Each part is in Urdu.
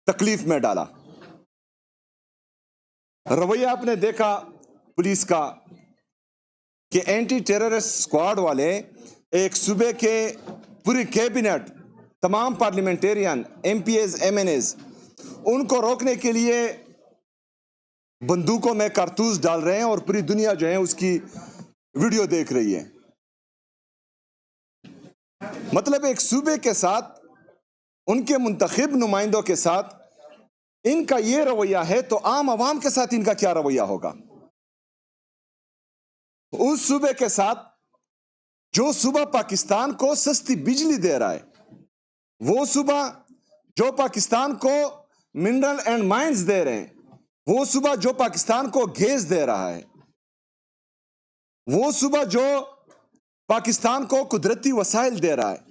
تکلیف میں ڈالا. رویہ آپ نے دیکھا پولیس کا کہ اینٹی ٹیررسٹ اسکواڈ والے ایک صوبے کے پوری کیبنٹ، تمام parliamentarian, M P As, M N As, ان کو روکنے کے لیے بندوقوں میں کارتوس ڈال رہے ہیں اور پوری دنیا جو ہے اس کی ویڈیو دیکھ رہی ہے. مطلب ایک صوبے کے ساتھ، ان کے منتخب نمائندوں کے ساتھ ان کا یہ رویہ ہے تو عام عوام کے ساتھ ان کا کیا رویہ ہوگا؟ اس صوبے کے ساتھ جو صوبہ پاکستان کو سستی بجلی دے رہا ہے، وہ صوبہ جو پاکستان کو منرل اینڈ مائنز دے رہے ہیں، وہ صوبہ جو پاکستان کو گیس دے رہا ہے، وہ صوبہ جو پاکستان کو قدرتی وسائل دے رہا ہے،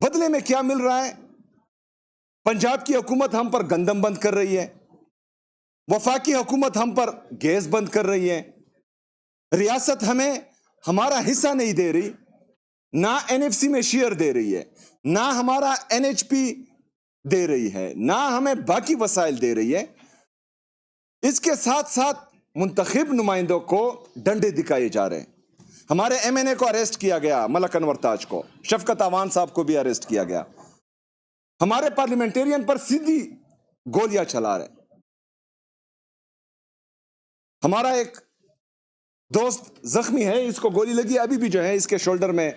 بدلے میں کیا مل رہا ہے؟ پنجاب کی حکومت ہم پر گندم بند کر رہی ہے، وفاقی حکومت ہم پر گیس بند کر رہی ہے، ریاست ہمیں ہمارا حصہ نہیں دے رہی، نہ این ایف سی میں شیئر دے رہی ہے، نہ ہمارا این ایچ پی دے رہی ہے، نہ ہمیں باقی وسائل دے رہی ہے. اس کے ساتھ ساتھ منتخب نمائندوں کو ڈنڈے دکھائے جا رہے ہیں. ہمارے ایم این اے کو اریسٹ کیا گیا، ملک انور تاج کو، شفقت اوان صاحب کو بھی اریسٹ کیا گیا. ہمارے پارلیمنٹیرین پر سیدھی گولیاں چلا رہے. ہمارا ایک دوست زخمی ہے، اس کو گولی لگی، ابھی بھی جو ہے اس کے شولڈر میں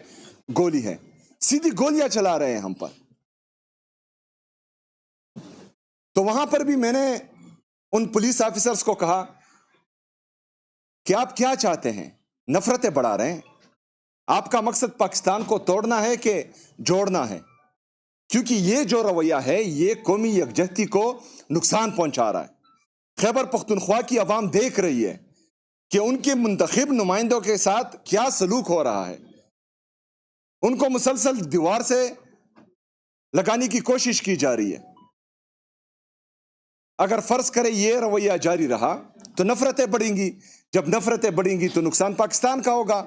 گولی ہے. سیدھی گولیاں چلا رہے ہیں ہم پر. تو وہاں پر بھی میں نے ان پولیس آفیسرز کو کہا کہ آپ کیا چاہتے ہیں؟ نفرتیں بڑھا رہے ہیں. آپ کا مقصد پاکستان کو توڑنا ہے کہ جوڑنا ہے؟ کیونکہ یہ جو رویہ ہے یہ قومی یکجہتی کو نقصان پہنچا رہا ہے. خیبر پختونخوا کی عوام دیکھ رہی ہے کہ ان کے منتخب نمائندوں کے ساتھ کیا سلوک ہو رہا ہے. ان کو مسلسل دیوار سے لگانے کی کوشش کی جا رہی ہے. اگر فرض کرے یہ رویہ جاری رہا تو نفرتیں بڑھیں گی. جب نفرتیں بڑھیں گی تو نقصان پاکستان کا ہوگا،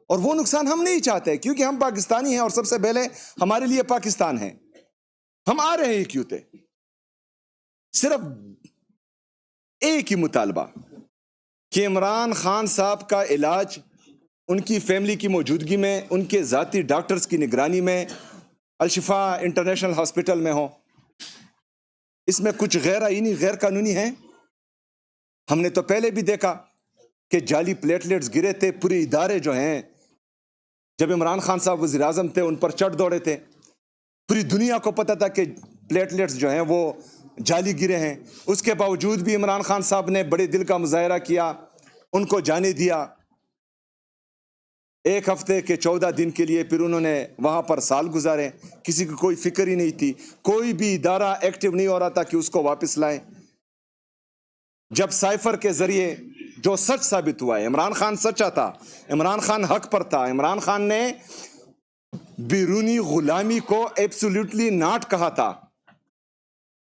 اور وہ نقصان ہم نہیں چاہتے، کیونکہ ہم پاکستانی ہیں اور سب سے پہلے ہمارے لیے پاکستان ہے. ہم آ رہے ہیں کیوں تھے؟ صرف ایک ہی مطالبہ کہ عمران خان صاحب کا علاج ان کی فیملی کی موجودگی میں، ان کے ذاتی ڈاکٹرز کی نگرانی میں الشفا انٹرنیشنل ہاسپٹل میں ہو. اس میں کچھ غیر آئینی، غیر قانونی ہے. ہم نے تو پہلے بھی دیکھا کہ جعلی پلیٹلیٹس گرے تھے. پورے ادارے جو ہیں، جب عمران خان صاحب وزیر اعظم تھے ان پر چڑھ دوڑے تھے. پوری دنیا کو پتہ تھا کہ پلیٹلیٹس جو ہیں وہ جعلی گرے ہیں. اس کے باوجود بھی عمران خان صاحب نے بڑے دل کا مظاہرہ کیا، ان کو جانے دیا. 1 ہفتے کے 14 دن کے لیے پھر انہوں نے وہاں پر سال گزارے. کسی کو کوئی فکر ہی نہیں تھی. کوئی بھی ادارہ ایکٹیو نہیں ہو رہا تھا کہ اس کو واپس لائیں. جب سائفر کے ذریعے جو سچ ثابت ہوا ہے، عمران خان سچا تھا، عمران خان حق پر تھا. عمران خان نے بیرونی غلامی کو ایبسولوٹلی ناٹ کہا تھا.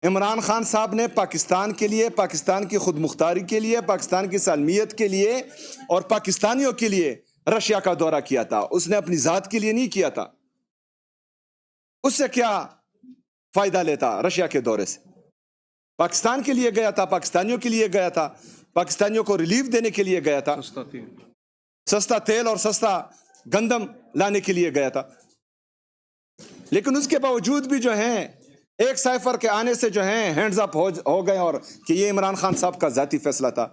عمران خان صاحب نے پاکستان کے لیے، پاکستان کی خود مختاری کے لیے، پاکستان کی سالمیت کے لیے اور پاکستانیوں کے لیے رشیا کا دورہ کیا تھا. اس نے اپنی ذات کے لیے نہیں کیا تھا. اس سے کیا فائدہ لیتا رشیا کے دورے سے؟ پاکستان کے لیے گیا تھا، پاکستانیوں کے لیے گیا تھا، پاکستانیوں کو ریلیف دینے کے لیے گیا تھا، سستا تیل اور سستا گندم لانے کے لیے گیا تھا. لیکن اس کے باوجود بھی جو ہیں ایک سائفر کے آنے سے جو ہیں ہینڈز اپ ہو گئے، اور کہ یہ عمران خان صاحب کا ذاتی فیصلہ تھا.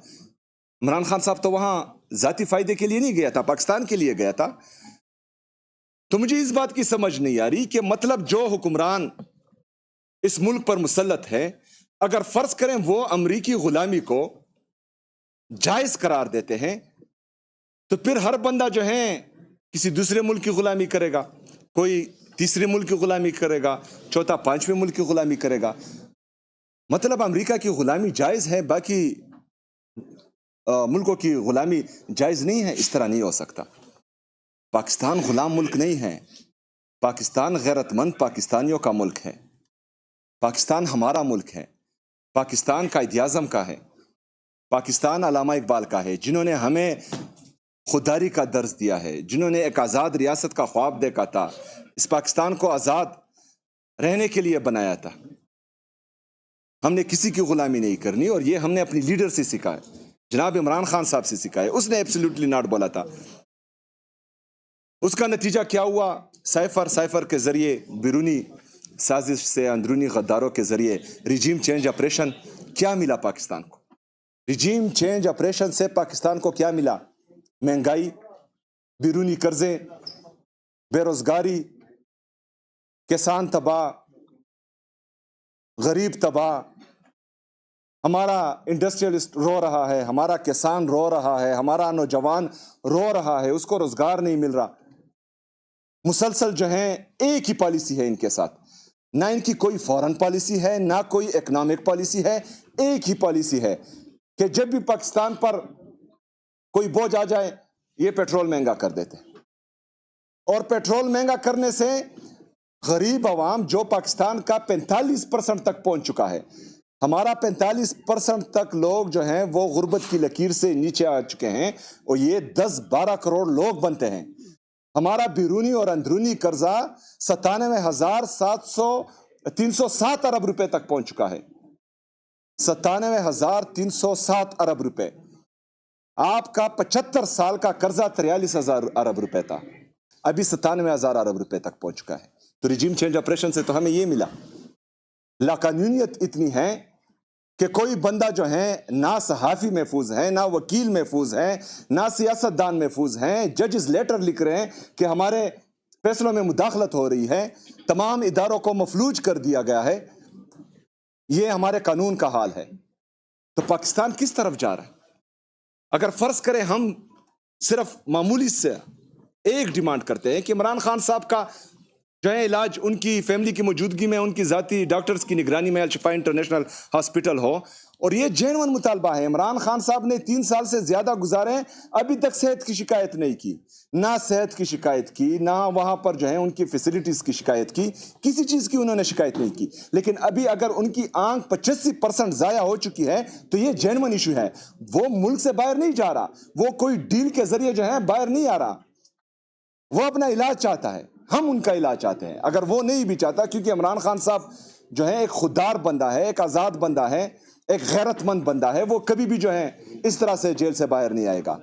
عمران خان صاحب تو وہاں ذاتی فائدے کے لیے نہیں گیا تھا، پاکستان کے لیے گیا تھا. تو مجھے اس بات کی سمجھ نہیں آ رہی کہ مطلب جو حکمران اس ملک پر مسلط ہے، اگر فرض کریں وہ امریکی غلامی کو جائز قرار دیتے ہیں تو پھر ہر بندہ جو ہے کسی دوسرے ملک کی غلامی کرے گا، کوئی تیسرے ملک کی غلامی کرے گا، چوتھا پانچویں ملک کی غلامی کرے گا. مطلب امریکہ کی غلامی جائز ہے، باقی ملکوں کی غلامی جائز نہیں ہے؟ اس طرح نہیں ہو سکتا. پاکستان غلام ملک نہیں ہے. پاکستان غیرت مند پاکستانیوں کا ملک ہے. پاکستان ہمارا ملک ہے. پاکستان قائد اعظم کا ہے. پاکستان علامہ اقبال کا ہے، جنہوں نے ہمیں خودداری کا درس دیا ہے، جنہوں نے ایک آزاد ریاست کا خواب دیکھا تھا، اس پاکستان کو آزاد رہنے کے لیے بنایا تھا. ہم نے کسی کی غلامی نہیں کرنی، اور یہ ہم نے اپنی لیڈر سے سیکھا ہے، جناب عمران خان صاحب سے سیکھا ہے. اس نے ایبسلیوٹلی ناٹ بولا تھا. اس کا نتیجہ کیا ہوا؟ سائفر کے ذریعے بیرونی سازش سے، اندرونی غداروں کے ذریعے ریجیم چینج آپریشن. کیا ملا پاکستان کو؟ ریجیم چینج آپریشن سے پاکستان کو کیا ملا؟ مہنگائی، بیرونی قرضے، بے روزگاری، کسان تباہ، غریب تباہ. ہمارا انڈسٹریلسٹ رو رہا ہے، ہمارا کسان رو رہا ہے، ہمارا نوجوان رو رہا ہے، اس کو روزگار نہیں مل رہا. مسلسل جو ہیں ایک ہی پالیسی ہے ان کے ساتھ، نہ ان کی کوئی فورن پالیسی ہے، نہ کوئی اکنامک پالیسی ہے. ایک ہی پالیسی ہے کہ جب بھی پاکستان پر کوئی بوجھ آ جائے یہ پیٹرول مہنگا کر دیتے. اور پیٹرول مہنگا کرنے سے غریب عوام جو پاکستان کا 45% تک پہنچ چکا ہے، ہمارا 45% تک لوگ جو ہیں وہ غربت کی لکیر سے نیچے آ چکے ہیں، اور یہ 10-12 کروڑ لوگ بنتے ہیں. ہمارا بیرونی اور اندرونی قرضہ 97,307 ارب روپے تک پہنچ چکا ہے. 97,307 ارب روپے. آپ کا 75 سال کا قرضہ 43,000 ارب روپے تھا، ابھی 97,000 ارب روپے تک پہنچ چکا ہے. تو ریجیم چینج آپریشن سے تو ہمیں یہ ملا. لاقانونیت اتنی ہے کہ کوئی بندہ جو ہے نہ صحافی محفوظ ہے، نہ وکیل محفوظ ہے، نہ سیاستدان محفوظ ہیں. ججز لیٹر لکھ رہے ہیں کہ ہمارے فیصلوں میں مداخلت ہو رہی ہے، تمام اداروں کو مفلوج کر دیا گیا ہے. یہ ہمارے قانون کا حال ہے. تو پاکستان کس طرف جا رہا ہے؟ اگر فرض کریں ہم صرف معمولی سے ایک ڈیمانڈ کرتے ہیں کہ عمران خان صاحب کا جو ہے علاج ان کی فیملی کی موجودگی میں، ان کی ذاتی ڈاکٹرز کی نگرانی میں الشفا انٹرنیشنل ہاسپٹل ہو، اور یہ جینون مطالبہ ہے. عمران خان صاحب نے 3 سال سے زیادہ گزارے، ابھی تک صحت کی شکایت نہیں کی، نہ صحت کی شکایت کی، نہ وہاں پر جو ہے ان کی فیسلٹیز کی شکایت کی، کسی چیز کی انہوں نے شکایت نہیں کی. لیکن ابھی اگر ان کی آنکھ 85% ضائع ہو چکی ہے تو یہ جینون ایشو ہے. وہ ملک سے باہر نہیں جا رہا، وہ کوئی ڈیل کے ذریعے جو ہے باہر نہیں آ رہا، وہ اپنا علاج چاہتا ہے. ہم ان کا علاج چاہتے ہیں. اگر وہ نہیں بھی چاہتا، کیونکہ عمران خان صاحب جو ہے ایک خوددار بندہ ہے، ایک آزاد بندہ ہے، ایک غیرت مند بندہ ہے، وہ کبھی بھی جو ہے اس طرح سے جیل سے باہر نہیں آئے گا.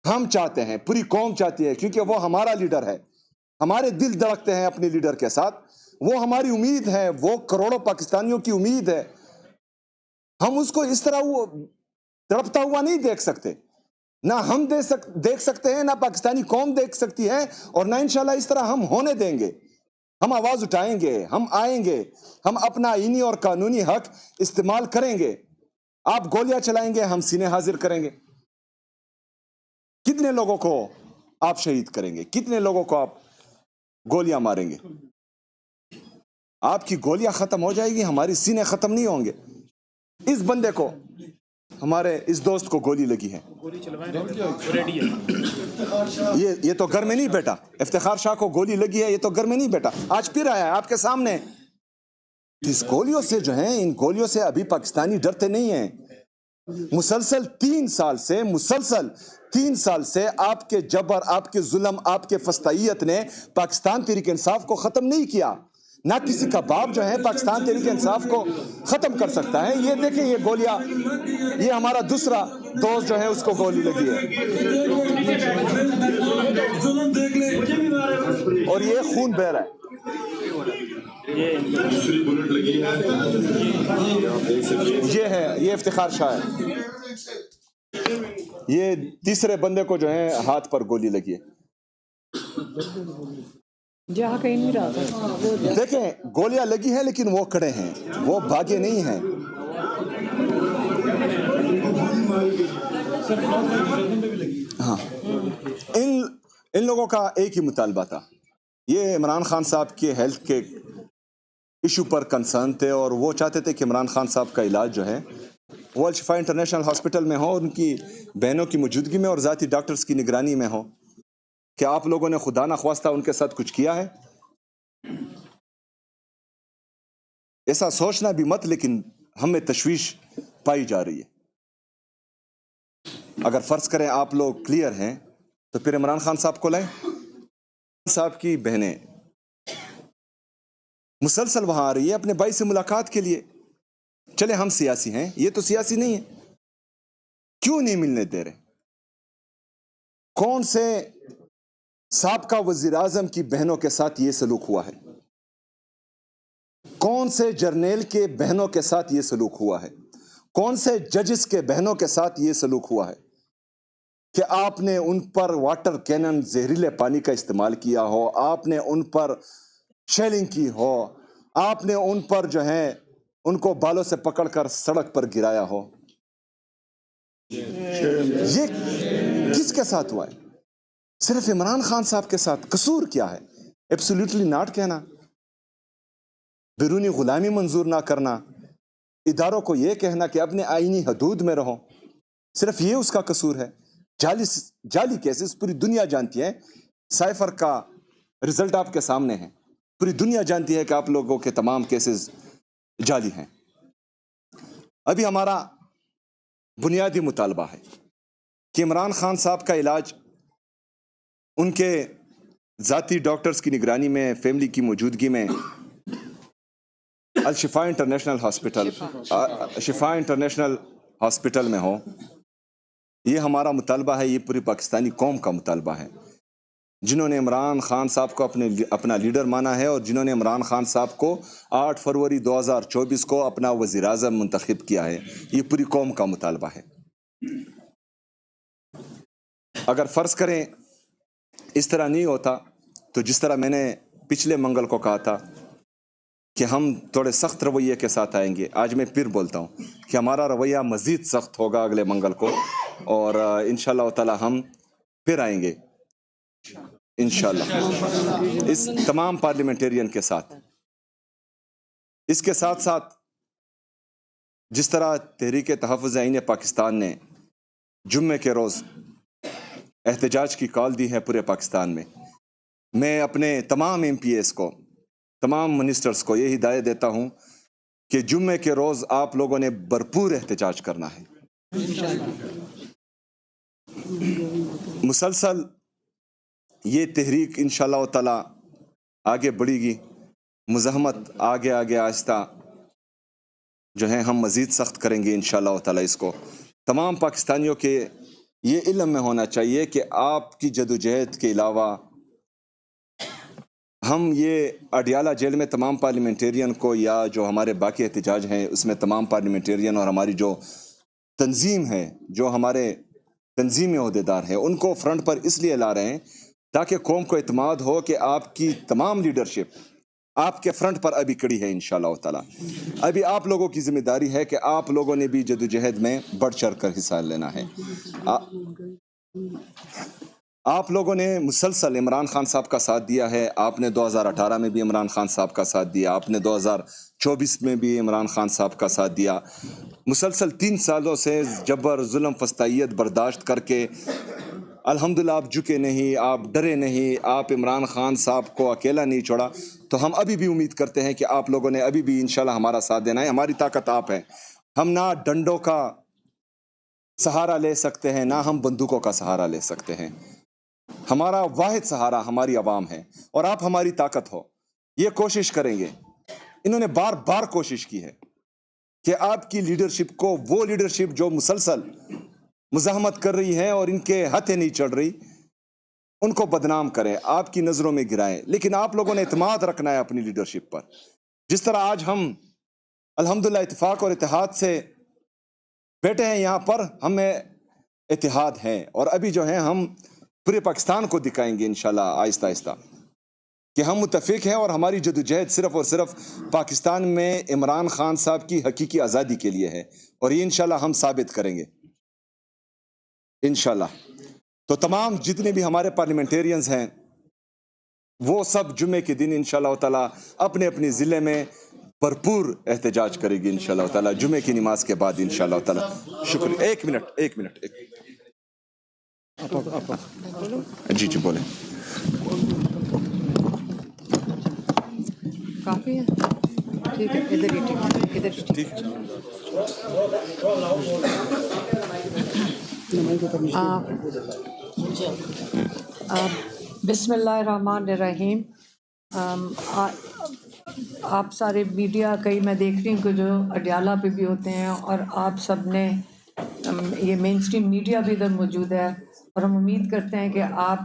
ہم چاہتے ہیں، پوری قوم چاہتی ہے، کیونکہ وہ ہمارا لیڈر ہے. ہمارے دل دھڑکتے ہیں اپنے لیڈر کے ساتھ. وہ ہماری امید ہے، وہ کروڑوں پاکستانیوں کی امید ہے. ہم اس کو اس طرح وہ تڑپتا ہوا نہیں دیکھ سکتے. نہ ہم دیکھ سکتے ہیں، نہ پاکستانی قوم دیکھ سکتی ہے، اور نہ انشاءاللہ اس طرح ہم ہونے دیں گے. ہم آواز اٹھائیں گے، ہم آئیں گے، ہم اپنا آئینی اور قانونی حق استعمال کریں گے. آپ گولیاں چلائیں گے، ہم سینے حاضر کریں گے. کتنے لوگوں کو آپ شہید کریں گے؟ کتنے لوگوں کو آپ گولیاں ماریں گے؟ آپ کی گولیاں ختم ہو جائے گی، ہماری سینے ختم نہیں ہوں گے. اس بندے کو، ہمارے اس دوست کو گولی لگی ہے، یہ تو گھر میں نہیں بیٹا. افتخار شاہ کو گولی لگی ہے، یہ تو گھر میں نہیں بیٹا، آج پھر آیا ہے آپ کے سامنے. اس گولیوں سے جو ہیں، ان گولیوں سے ابھی پاکستانی ڈرتے نہیں ہیں. مسلسل 3 سال سے آپ کے جبر، آپ کے ظلم، آپ کے فسطائیت نے پاکستان تحریک انصاف کو ختم نہیں کیا. نہ کسی کا باپ جو ہے پاکستان تحریک انصاف کو ختم کر سکتا ہے. یہ دیکھیں، یہ گولیاں، یہ ہمارا دوسرا دوست جو ہے اس کو گولی لگی ہے، اور یہ خون بہ رہا ہے. یہ افتخار شاہ ہے. یہ تیسرے بندے کو جو ہے ہاتھ پر گولی لگی ہے. جہاں کہیں نہیں رہا تھا. دیکھیں، گولیاں لگی ہیں لیکن وہ کھڑے ہیں، وہ بھاگے نہیں ہیں. ہاں، ان لوگوں کا ایک ہی مطالبہ تھا. یہ عمران خان صاحب کے ہیلتھ کے ایشو پر کنسرن تھے، اور وہ چاہتے تھے کہ عمران خان صاحب کا علاج جو ہے وہ الشفا انٹرنیشنل ہاسپٹل میں ہو، ان کی بہنوں کی موجودگی میں اور ذاتی ڈاکٹرز کی نگرانی میں ہو. کیا آپ لوگوں نے خدا نخواستہ ان کے ساتھ کچھ کیا ہے؟ ایسا سوچنا بھی مت، لیکن ہمیں تشویش پائی جا رہی ہے. اگر فرض کریں آپ لوگ کلیئر ہیں تو پھر عمران خان صاحب کو لائیں. صاحب کی بہنیں مسلسل وہاں آ رہی ہے اپنے بھائی سے ملاقات کے لیے. چلے ہم سیاسی ہیں, یہ تو سیاسی نہیں ہے, کیوں نہیں ملنے دے رہے؟ کون سے سابقہ وزیر اعظم کی بہنوں کے ساتھ یہ سلوک ہوا ہے؟ کون سے جرنیل کے بہنوں کے ساتھ یہ سلوک ہوا ہے؟ کون سے ججز کے بہنوں کے ساتھ یہ سلوک ہوا ہے کہ آپ نے ان پر واٹر کینن زہریلے پانی کا استعمال کیا ہو, آپ نے ان پر شیلنگ کی ہو, آپ نے ان پر جو ہے ان کو بالوں سے پکڑ کر سڑک پر گرایا ہو؟ یہ کس کے ساتھ ہوا ہے؟ صرف عمران خان صاحب کے ساتھ. قصور کیا ہے؟ ایبسولیٹلی ناٹ کہنا, بیرونی غلامی منظور نہ کرنا, اداروں کو یہ کہنا کہ اپنے آئینی حدود میں رہو, صرف یہ اس کا قصور ہے. جعلی کیسز پوری دنیا جانتی ہے, سائفر کا رزلٹ آپ کے سامنے ہے, پوری دنیا جانتی ہے کہ آپ لوگوں کے تمام کیسز جعلی ہیں. ابھی ہمارا بنیادی مطالبہ ہے کہ عمران خان صاحب کا علاج ان کے ذاتی ڈاکٹرز کی نگرانی میں, فیملی کی موجودگی میں الشفا انٹرنیشنل ہاسپٹل میں ہو. یہ ہمارا مطالبہ ہے, یہ پوری پاکستانی قوم کا مطالبہ ہے, جنہوں نے عمران خان صاحب کو اپنا لیڈر مانا ہے اور جنہوں نے عمران خان صاحب کو 8 فروری 2024 کو اپنا وزیر اعظم منتخب کیا ہے. یہ پوری قوم کا مطالبہ ہے. اگر فرض کریں اس طرح نہیں ہوتا تو جس طرح میں نے پچھلے منگل کو کہا تھا کہ ہم تھوڑے سخت رویے کے ساتھ آئیں گے, آج میں پھر بولتا ہوں کہ ہمارا رویہ مزید سخت ہوگا اگلے منگل کو, اور انشاءاللہ تعالی ہم پھر آئیں گے انشاءاللہ اس تمام پارلیمنٹیرین کے ساتھ. اس کے ساتھ ساتھ جس طرح تحریک تحفظ آئین پاکستان نے جمعے کے روز احتجاج کی کال دی ہے پورے پاکستان میں اپنے تمام ایم پی ایس کو, تمام منسٹرز کو یہ ہدایت دیتا ہوں کہ جمعے کے روز آپ لوگوں نے بھرپور احتجاج کرنا ہے. مسلسل یہ تحریک انشاءاللہ تعالی آگے بڑھے گی, مزاحمت آگے آہستہ جو ہے ہم مزید سخت کریں گے انشاءاللہ تعالی. اس کو تمام پاکستانیوں کے یہ علم میں ہونا چاہیے کہ آپ کی جدوجہد کے علاوہ ہم یہ اڈیالہ جیل میں تمام پارلیمنٹیرین کو, یا جو ہمارے باقی احتجاج ہیں اس میں تمام پارلیمنٹیرین اور ہماری جو تنظیم ہے, جو ہمارے تنظیمی عہدیدار ہیں, ان کو فرنٹ پر اس لیے لا رہے ہیں تاکہ قوم کو اعتماد ہو کہ آپ کی تمام لیڈرشپ آپ کے فرنٹ پر ابھی کڑی ہے انشاءاللہ تعالی. ابھی آپ لوگوں کی ذمہ داری ہے کہ آپ لوگوں نے بھی جدوجہد میں بڑھ چڑھ کر حصہ لینا ہے. آپ لوگوں نے مسلسل عمران خان صاحب کا ساتھ دیا ہے. آپ نے 2018 میں بھی عمران خان صاحب کا ساتھ دیا, آپ نے 2024 میں بھی عمران خان صاحب کا ساتھ دیا. مسلسل 3 سالوں سے جبر ظلم فستائیت برداشت کر کے الحمدللہ آپ جھکے نہیں, آپ ڈرے نہیں, آپ عمران خان صاحب کو اکیلا نہیں چھوڑا. تو ہم ابھی بھی امید کرتے ہیں کہ آپ لوگوں نے ابھی بھی انشاءاللہ ہمارا ساتھ دینا ہے. ہماری طاقت آپ ہے, ہم نہ ڈنڈوں کا سہارا لے سکتے ہیں, نہ ہم بندوقوں کا سہارا لے سکتے ہیں. ہمارا واحد سہارا ہماری عوام ہے اور آپ ہماری طاقت ہو. یہ کوشش کریں گے, انہوں نے بار بار کوشش کی ہے کہ آپ کی لیڈرشپ کو, وہ لیڈرشپ جو مسلسل مزاحمت کر رہی ہے اور ان کے ہتھیں نہیں چڑھ رہی, ان کو بدنام کریں, آپ کی نظروں میں گرائیں. لیکن آپ لوگوں نے اعتماد رکھنا ہے اپنی لیڈرشپ پر. جس طرح آج ہم الحمدللہ اتفاق اور اتحاد سے بیٹھے ہیں یہاں پر, ہمیں اتحاد ہیں, اور ابھی جو ہیں ہم پورے پاکستان کو دکھائیں گے انشاءاللہ آہستہ آہستہ کہ ہم متفق ہیں اور ہماری جدوجہد صرف اور صرف پاکستان میں عمران خان صاحب کی حقیقی آزادی کے لیے ہے, اور یہ انشاءاللہ ہم ثابت کریں گے انشاءاللہ. تو تمام جتنے بھی ہمارے پارلیمنٹیرینز ہیں وہ سب جمعے کے دن انشاءاللہ تعالی اپنے اپنے ضلع میں بھرپور احتجاج کرے گی انشاءاللہ تعالی جمعے کی نماز کے بعد انشاءاللہ تعالی. شکریہ. ایک منٹ جی بولیں. کافی ہے, ٹھیک ہے, ادھر ہی ٹھیک ہے. بسم اللہ الرحمن الرحیم. آپ سارے میڈیا کئی میں دیکھ رہی ہوں کہ جو اڈیالہ پہ بھی ہوتے ہیں اور آپ سب نے یہ مین اسٹریم میڈیا بھی ادھر موجود ہے اور ہم امید کرتے ہیں کہ آپ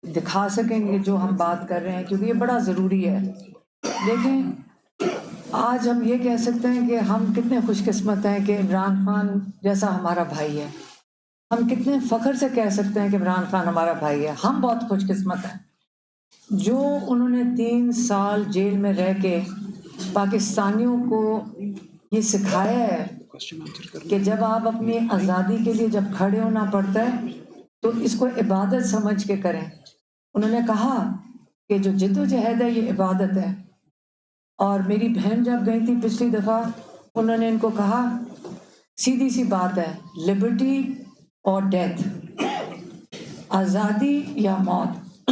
دکھا سکیں گے جو ہم بات کر رہے ہیں کیونکہ یہ بڑا ضروری ہے. دیکھیں آج ہم یہ کہہ سکتے ہیں کہ ہم کتنے خوش قسمت ہیں کہ عمران خان جیسا ہمارا بھائی ہے. ہم کتنے فخر سے کہہ سکتے ہیں کہ عمران خان ہمارا بھائی ہے. ہم بہت خوش قسمت ہیں. جو انہوں نے 3 سال جیل میں رہ کے پاکستانیوں کو یہ سکھایا ہے کہ جب آپ اپنی آزادی کے لیے جب کھڑے ہونا پڑتا ہے تو اس کو عبادت سمجھ کے کریں. انہوں نے کہا کہ جو جد و جہد ہے یہ عبادت ہے. اور میری بہن جب گئی تھی پچھلی دفعہ انہوں نے ان کو کہا سیدھی سی بات ہے لبرٹی اور ڈیتھ، آزادی یا موت.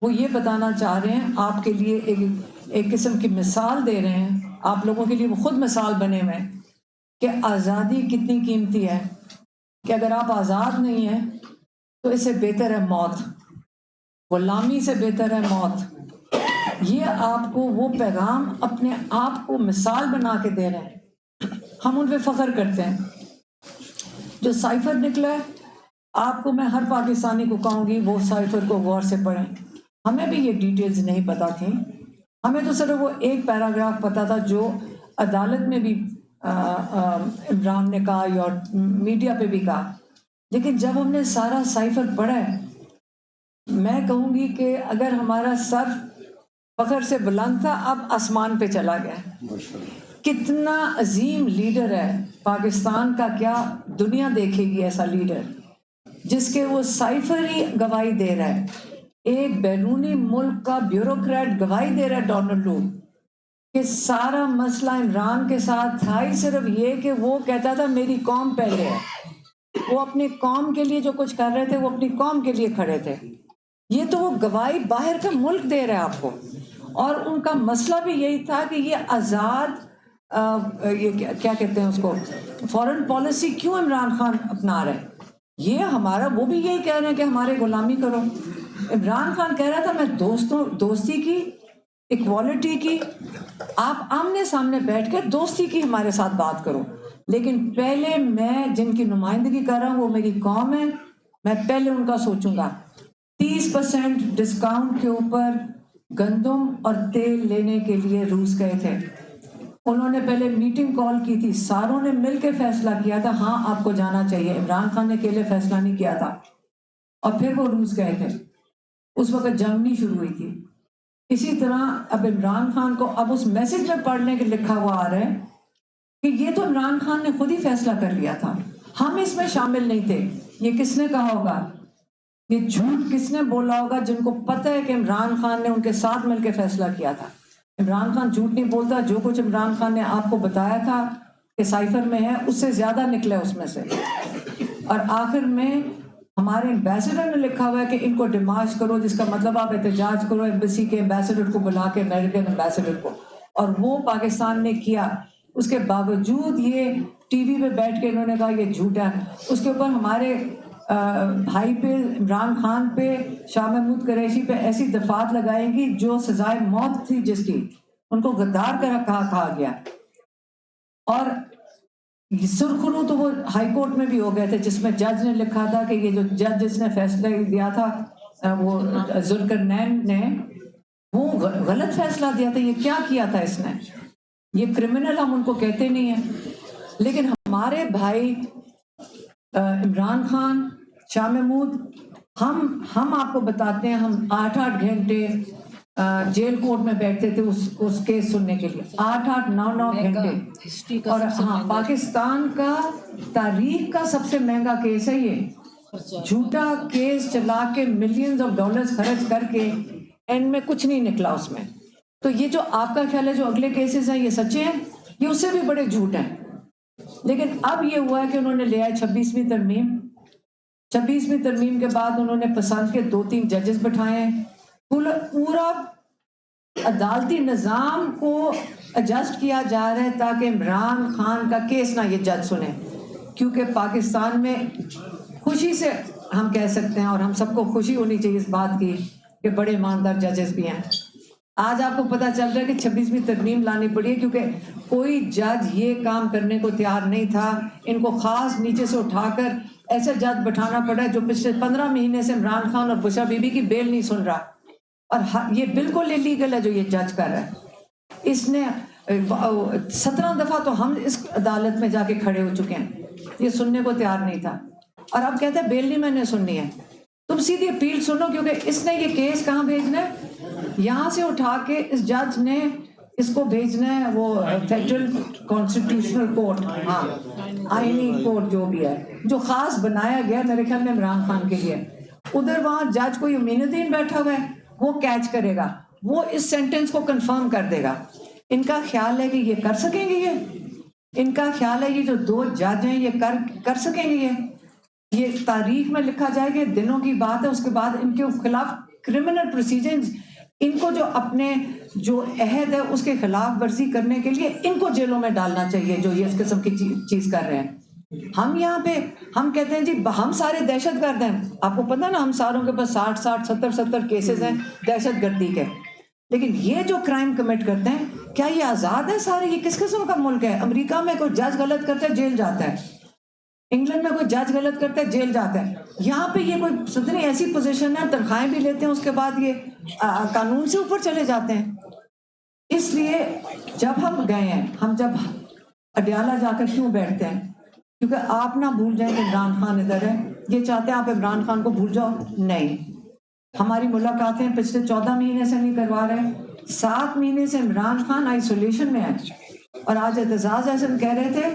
وہ یہ بتانا چاہ رہے ہیں آپ کے لیے ایک قسم کی مثال دے رہے ہیں آپ لوگوں کے لیے. وہ خود مثال بنے ہوئے ہیں کہ آزادی کتنی قیمتی ہے کہ اگر آپ آزاد نہیں ہیں تو اس سے بہتر ہے موت، غلامی سے بہتر ہے موت. یہ آپ کو وہ پیغام اپنے آپ کو مثال بنا کے دے رہے ہیں. ہم ان پہ فخر کرتے ہیں. جو سائفر نکلا ہے آپ کو میں ہر پاکستانی کو کہوں گی وہ سائفر کو غور سے پڑھیں. ہمیں بھی یہ ڈیٹیلز نہیں پتہ تھیں. ہمیں تو صرف وہ ایک پیراگراف پتہ تھا جو عدالت میں بھی عمران نے کہا اور میڈیا پہ بھی کہا. لیکن جب ہم نے سارا سائفر پڑھا ہے میں کہوں گی کہ اگر ہمارا سر فخر سے بلند تھا اب آسمان پہ چلا گیا. کتنا عظیم لیڈر ہے پاکستان کا. کیا دنیا دیکھے گی ایسا لیڈر جس کے وہ سائفر ہی گواہی دے رہا ہے. ایک بیرونی ملک کا بیوروکریٹ گواہی دے رہا ہے ڈونلڈ لو کہ سارا مسئلہ عمران کے ساتھ تھا ہی صرف یہ کہ وہ کہتا تھا میری قوم پہلے ہے. وہ اپنی قوم کے لیے جو کچھ کر رہے تھے وہ اپنی قوم کے لیے کھڑے تھے. یہ تو وہ گواہی باہر کا ملک دے رہا ہے آپ کو. اور ان کا مسئلہ بھی یہی تھا کہ یہ آزاد یہ کیا کہتے ہیں اس کو فورن پالیسی کیوں عمران خان اپنا رہا ہے. یہ ہمارا وہ بھی یہی کہہ رہے ہیں کہ ہمارے غلامی کرو. عمران خان کہہ رہا تھا میں دوستی کی ایکوالٹی کی آپ آمنے سامنے بیٹھ کے دوستی کی ہمارے ساتھ بات کرو. لیکن پہلے میں جن کی نمائندگی کر رہا ہوں وہ میری قوم ہے میں پہلے ان کا سوچوں گا. 30% ڈسکاؤنٹ کے اوپر گندم اور تیل لینے کے لیے روس گئے تھے. انہوں نے پہلے میٹنگ کال کی تھی ساروں نے مل کے فیصلہ کیا تھا ہاں آپ کو جانا چاہیے. عمران خان نے اکیلے فیصلہ نہیں کیا تھا. اور پھر وہ روس گئے تھے. اس وقت جنگ نہیں شروع ہوئی تھی. اسی طرح اب عمران خان کو اب اس میسج میں پڑھنے کے لکھا ہوا آ رہا ہے کہ یہ تو عمران خان نے خود ہی فیصلہ کر لیا تھا ہم اس میں شامل نہیں تھے. یہ کس نے کہا ہوگا یہ جھوٹ کس نے بولا ہوگا جن کو پتہ ہے کہ عمران خان نے ان کے ساتھ مل کے فیصلہ کیا تھا. عمران خان جھوٹ نہیں بولتا. جو کچھ عمران خان نے آپ کو بتایا تھا کہ سائفر میں ہے اس سے زیادہ نکلا اس میں سے. اور آخر میں ہمارے ایمبیسڈر نے لکھا ہوا ہے کہ ان کو ڈیمارچ کرو جس کا مطلب آپ احتجاج کرو ایمبیسی کے ایمبیسڈر کو بلا کے امریکن ایمبیسڈر کو. اور وہ پاکستان نے کیا. اس کے باوجود یہ ٹی وی پہ بیٹھ کے انہوں نے کہا یہ جھوٹ ہے. اس کے اوپر ہمارے بھائی پہ عمران خان پہ شاہ محمود قریشی پہ ایسی دفعات لگائیں گی جو سزائے موت تھی جس کی ان کو غدار کہا گیا. اور سرخرو تو وہ ہائی کورٹ میں بھی ہو گئے تھے جس میں جج نے لکھا تھا کہ یہ جو جج جس نے فیصلہ دیا تھا وہ ذوالقرنین نے وہ غلط فیصلہ دیا تھا. یہ کیا کیا تھا اس نے. یہ کرمنل ہم ان کو کہتے نہیں ہیں. لیکن ہمارے بھائی عمران خان شاہ محمود ہم آپ کو بتاتے ہیں ہم 8 گھنٹے جیل کورٹ میں بیٹھتے تھے اس کیس سننے کے لیے 9 گھنٹے. اور ہاں پاکستان کا تاریخ کا سب سے مہنگا کیس ہے یہ. جھوٹا کیس چلا کے ملینز آف ڈالرز خرچ کر کے اینڈ میں کچھ نہیں نکلا اس میں. تو یہ جو آپ کا خیال ہے جو اگلے کیسز ہیں یہ سچے ہیں یہ اس سے بھی بڑے جھوٹ ہیں. لیکن اب یہ ہوا ہے کہ انہوں نے لیا ہے 26ویں ترمیم. 26ویں ترمیم کے بعد انہوں نے پسند کے 2-3 ججز بٹھائے ہیں. پورا عدالتی نظام کو ایڈجسٹ کیا جا رہا ہے تاکہ عمران خان کا کیس نہ یہ جج سنیں. کیونکہ پاکستان میں خوشی سے ہم کہہ سکتے ہیں اور ہم سب کو خوشی ہونی چاہیے اس بات کی کہ بڑے ایماندار ججز بھی ہیں. آج آپ کو پتہ چل رہا ہے کہ 26ویں ترمیم لانی پڑی ہے کیونکہ کوئی جج یہ کام کرنے کو تیار نہیں تھا. ان کو خاص نیچے سے اٹھا کر ایسے جج بٹھانا پڑا جو پچھلے 15 مہینے سے عمران خان اور بشرا بی بی کی بیل نہیں سن رہا, اور یہ بالکل انلیگل ہے جو یہ جج کر رہا ہے. اس نے 17 دفعہ تو ہم اس عدالت میں جا کے کھڑے ہو چکے ہیں, یہ سننے کو تیار نہیں تھا, اور اب کہتے ہیں بیل نہیں میں نے سننی ہے. تم سیدھی اپیل سنو, کیونکہ اس نے یہ کیس کہاں بھیجنا ہے, یہاں سے اٹھا کے اس جج نے اس کو بھیجنا ہے وہ فیڈرل کانسٹیٹیوشنل کورٹ, ہاں آئینی کورٹ جو بھی ہے, جو خاص بنایا گیا میرے خیال میں عمران خان کے لیے. ادھر وہاں جج کوئی امین الدین بیٹھا ہوا ہے, وہ کیچ کرے گا, وہ اس سینٹنس کو کنفرم کر دے گا. ان کا خیال ہے کہ یہ کر سکیں گے, ان کا خیال ہے یہ جو 2 جج ہیں یہ کر سکیں گے, یہ تاریخ میں لکھا جائے کہ دنوں کی بات ہے. اس کے بعد ان کے خلاف کرمنل پروسیجرز, ان کو جو اپنے جو عہد ہے اس کے خلاف ورزی کرنے کے لیے ان کو جیلوں میں ڈالنا چاہیے جو یہ اس قسم کی چیز کر رہے ہیں. ہم یہاں پہ ہم کہتے ہیں جی ہم سارے دہشت گرد ہیں, آپ کو پتہ نا ہم ساروں کے پاس 60 70 کیسز ہیں دہشت گردی کے, لیکن یہ جو کرائم کمٹ کرتے ہیں کیا یہ آزاد ہے سارے؟ یہ کس قسم کا ملک ہے؟ امریکہ میں کوئی جج غلط کرتا ہے جیل جاتا ہے, انگلینڈ میں کوئی جج غلط کرتا ہے جیل جاتا ہے. یہاں پہ یہ کوئی ستنی ایسی پوزیشن ہے, تنخواہیں بھی لیتے ہیں, اس کے بعد یہ قانون سے اوپر چلے جاتے ہیں. اس لیے جب ہم گئے ہیں, ہم جب اڈیالہ جا کر کیوں بیٹھتے ہیں, کیونکہ آپ نہ بھول جائیں کہ عمران خان ادھر ہے. یہ چاہتے ہیں آپ عمران خان کو بھول جاؤ, نہیں. ہماری ملاقاتیں پچھلے 14 مہینے سے نہیں کروا رہے, 7 مہینے سے عمران خان آئسولیشن میں ہے. اور آج اعتزاز احسن کہہ رہے تھے,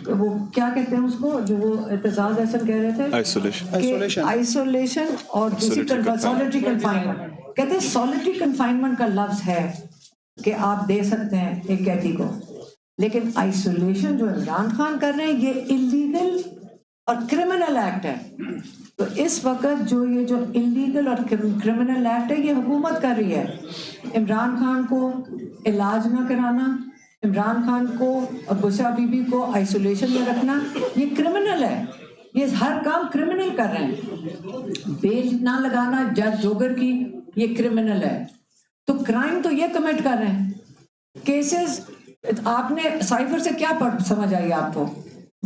وہ کیا کہتے ہیں اس کو, جو وہ اعتزاز احسن کہہ رہے تھے آئسولیشن اور دوسری سولیٹری کنفائنمنٹ, کہتے ہیں سولیٹری کنفائنمنٹ کا لفظ ہے کہ آپ دے سکتے ہیں ایک قیدی کو, لیکن آئسولیشن جو عمران خان کر رہے ہیں یہ انلیگل اور کرمنل ایکٹ ہے. تو اس وقت جو انلیگل اور کرمنل ایکٹ ہے یہ حکومت کر رہی ہے. عمران خان کو علاج نہ کرانا, عمران خان کو اور بشرا بی بی کو آئسولیشن میں رکھنا, یہ کرمنل ہے. یہ ہر کام کرمنل کر رہے ہیں. بیل نہ لگانا جج جوگر کی, یہ کرمنل ہے. تو کرائم تو یہ کمٹ کر رہے ہیں. کیسز آپ نے سائفر سے کیا سمجھ آئی آپ کو,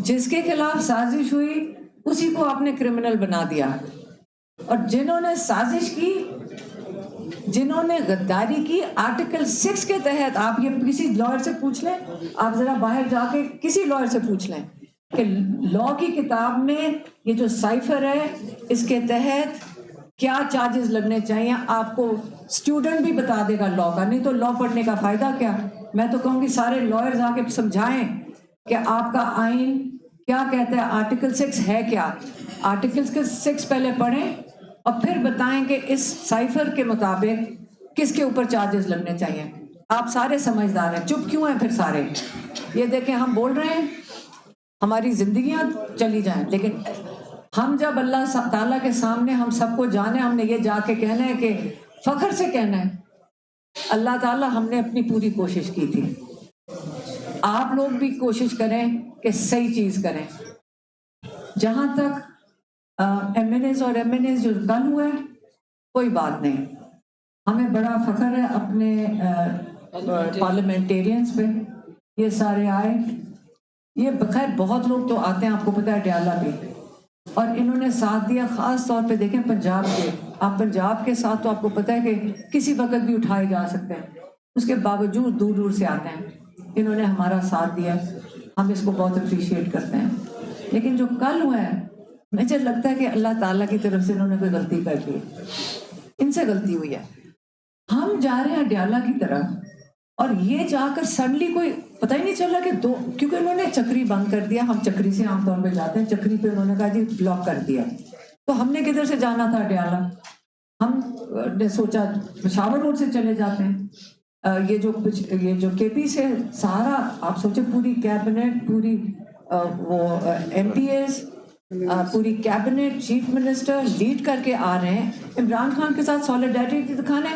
جس کے خلاف سازش ہوئی اسی کو آپ نے کرمنل بنا دیا, اور جنہوں نے سازش کی, جنہوں نے غداری کی, آرٹیکل 6 کے تحت, آپ یہ کسی لائر سے پوچھ لیں, آپ ذرا باہر جا کے کسی لائر سے پوچھ لیں کہ لا کی کتاب میں یہ جو سائفر ہے اس کے تحت کیا چارجز لگنے چاہیے. آپ کو اسٹوڈنٹ بھی بتا دے گا لا کا, نہیں تو لا پڑھنے کا فائدہ کیا. میں تو کہوں گی سارے لائرز آ کے سمجھائیں کہ آپ کا آئین کیا کہتا ہے, آرٹیکل 6 ہے کیا. آرٹیکل 6 پہلے پڑھیں اور پھر بتائیں کہ اس سائفر کے مطابق کس کے اوپر چارجز لگنے چاہیے. آپ سارے سمجھدار ہیں, چپ کیوں ہیں پھر سارے؟ یہ دیکھیں ہم بول رہے ہیں ہماری زندگیاں چلی جائیں, لیکن ہم جب اللہ تعالیٰ کے سامنے ہم سب کو جانے, ہم نے یہ جا کے کہنا ہے کہ فخر سے کہنا ہے اللہ تعالیٰ ہم نے اپنی پوری کوشش کی تھی, آپ لوگ بھی کوشش کریں کہ صحیح چیز کریں. جہاں تک ایم این ایز اور ایم این ایز جو کل ہوئے کوئی بات نہیں, ہمیں بڑا فخر ہے اپنے پارلیمنٹیرینز پہ, یہ سارے آئے. یہ بخیر بہت لوگ تو آتے ہیں, آپ کو پتہ ہے ڈیالہ بھی, اور انہوں نے ساتھ دیا. خاص طور پہ دیکھیں پنجاب کے, آپ پنجاب کے ساتھ تو آپ کو پتہ ہے کہ کسی وقت بھی اٹھائے جا سکتے ہیں, اس کے باوجود دور دور سے آتے ہیں. انہوں نے ہمارا ساتھ دیا, ہم اس کو بہت اپریشیٹ کرتے ہیں. لیکن جو کل ہوا ہے مجھے لگتا ہے کہ اللہ تعالیٰ کی طرف سے انہوں نے کوئی غلطی کر دی, ان سے غلطی ہوئی ہے. ہم جا رہے ہیں ڈیالہ کی طرف, اور یہ جا کر سڈنلی کوئی پتہ ہی نہیں چلا کہ کیونکہ انہوں نے چکری بند کر دیا. ہم چکری سے عام طور پہ جاتے ہیں, چکری پہ انہوں نے کہا جی بلاک کر دیا. تو ہم نے کدھر سے جانا تھا ڈیالہ, ہم نے سوچا پشاور روڈ سے چلے جاتے ہیں. یہ جو کے پی سے سارا آپ سوچے پوری کیبنٹ, پوری وہ ایم پی ایز, پوری کیبنٹ, چیف منسٹر لیڈ کر کے آ رہے ہیں عمران خان کے ساتھ سولیڈیرٹی دکھانے.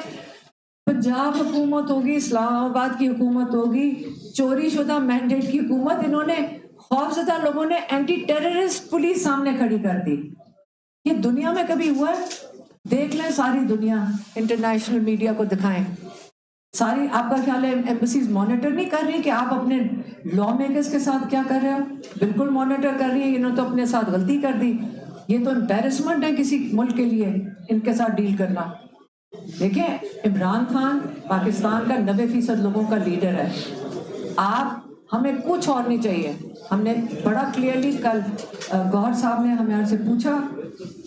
پنجاب حکومت ہوگی, اسلام آباد کی حکومت ہوگی, چوری شدہ مینڈیٹ کی حکومت, انہوں نے خوفزدہ لوگوں نے اینٹی ٹیررسٹ پولیس سامنے کھڑی کر دی. یہ دنیا میں کبھی ہوا ہے؟ دیکھ لیں ساری دنیا انٹرنیشنل میڈیا کو دکھائیں. ساری آپ کا خیال ہے ایمبیسیز مانیٹر نہیں کر رہی کہ آپ اپنے لا میکرز کے ساتھ کیا کر رہے ہو؟ بالکل مانیٹر کر رہی ہے. انہوں نے تو اپنے ساتھ غلطی کر دی. یہ تو امبیرسمنٹ ہے کسی ملک کے لیے ان کے ساتھ ڈیل کرنا. دیکھیں عمران خان پاکستان کا 90% لوگوں کا لیڈر ہے. آپ ہمیں کچھ اور نہیں چاہیے. ہم نے بڑا کلیئرلی کل گوہر صاحب نے ہمیں سے پوچھا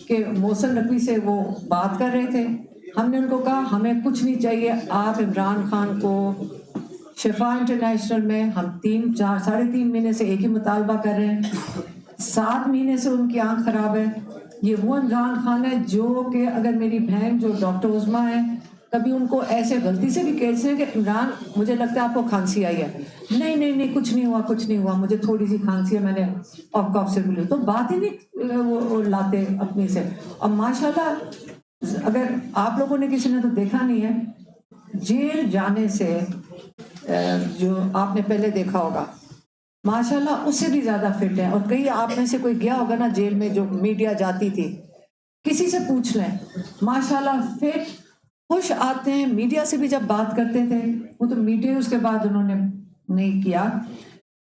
کہ محسن نقوی سے وہ بات کر رہے تھے. ہم نے ان کو کہا ہمیں کچھ نہیں چاہیے. آپ عمران خان کو شفا انٹرنیشنل میں ہم 3.5 مہینے سے ایک ہی مطالبہ کر رہے ہیں. 7 مہینے سے ان کی آنکھ خراب ہے. یہ وہ عمران خان ہے جو کہ اگر میری بہن جو ڈاکٹر عظمیٰ ہے کبھی ان کو ایسے غلطی سے بھی کہتے ہیں کہ عمران مجھے لگتا ہے آپ کو کھانسی آئی ہے. نہیں کچھ نہیں ہوا مجھے تھوڑی سی کھانسی ہے میں نے کاف سے بولی. تو بات ہی نہیں وہ لاتے اپنی سے. اور ماشاءاللہ اگر آپ لوگوں نے کسی نے تو دیکھا نہیں ہے جیل جانے سے جو آپ نے پہلے دیکھا ہوگا ماشاءاللہ اس سے بھی زیادہ فٹ ہے. اور کئی آپ میں سے کوئی گیا ہوگا نا جیل میں جو میڈیا جاتی تھی کسی سے پوچھ لیں ماشاءاللہ فٹ خوش آتے ہیں. میڈیا سے بھی جب بات کرتے تھے وہ تو میڈیا اس کے بعد انہوں نے نہیں کیا.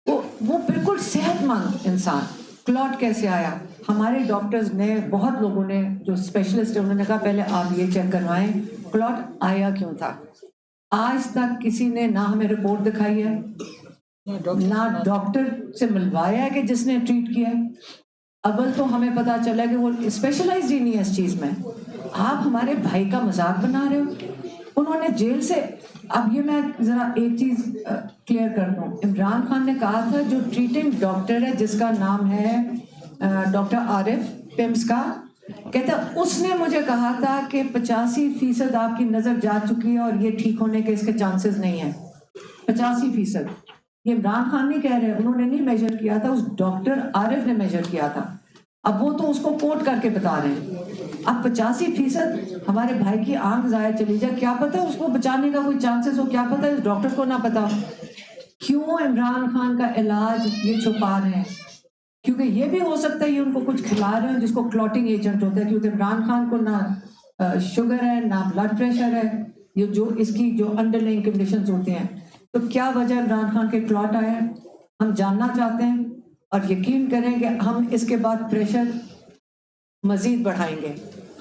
وہ بالکل صحت مند انسان. کلاٹ کیسے آیا؟ ہمارے ڈاکٹرز نے بہت لوگوں نے جو اسپیشلسٹ ہیں انہوں نے کہا پہلے آپ یہ چیک کروائیں کلاٹ آیا کیوں تھا. آج تک کسی نے نہ ہمیں رپورٹ دکھائی ہے نہ ڈاکٹر سے ملوایا ہے کہ جس نے ٹریٹ کیا ہے. اول تو ہمیں پتا چلا کہ وہ اسپیشلائزڈ ہی نہیں ہے اس چیز میں. آپ ہمارے بھائی کا مذاق بنا رہے ہو. انہوں نے جیل سے اب یہ میں ذرا ایک چیز کلیئر کر دوں. عمران خان نے کہا تھا جو ٹریٹنگ ڈاکٹر ہے جس کا نام ہے ڈاکٹر عارف پیمس کا کہتا اس نے مجھے کہا تھا کہ 85% آپ کی نظر جا چکی ہے اور یہ ٹھیک ہونے کے اس کے چانسز نہیں ہیں. 85%. یہ عمران خان نہیں کہہ رہے انہوں نے نہیں میجر کیا تھا اس ڈاکٹر عارف نے میجر کیا تھا. اب وہ تو اس کو کوٹ کر کے بتا رہے ہیں. اب 85% ہمارے بھائی کی آنکھ ضائع چلی جائے کیا پتہ اس کو بچانے کا کوئی چانسز ہو کیا پتہ اس ڈاکٹر کو نہ پتا. کیوں عمران خان کا علاج یہ چھپا رہے ہیں؟ کیونکہ یہ بھی ہو سکتا ہے یہ ان کو کچھ کھلا رہے ہیں جس کو کلوٹنگ ایجنٹ ہوتا ہے. کیونکہ عمران خان کو نہ شوگر ہے نہ بلڈ پریشر ہے یہ جو اس کی جو انڈر لائنگ کنڈیشنز ہوتے ہیں. تو کیا وجہ عمران خان کے کلاٹ آئے ہیں ہم جاننا چاہتے ہیں. اور یقین کریں کہ ہم اس کے بعد پریشر مزید بڑھائیں گے.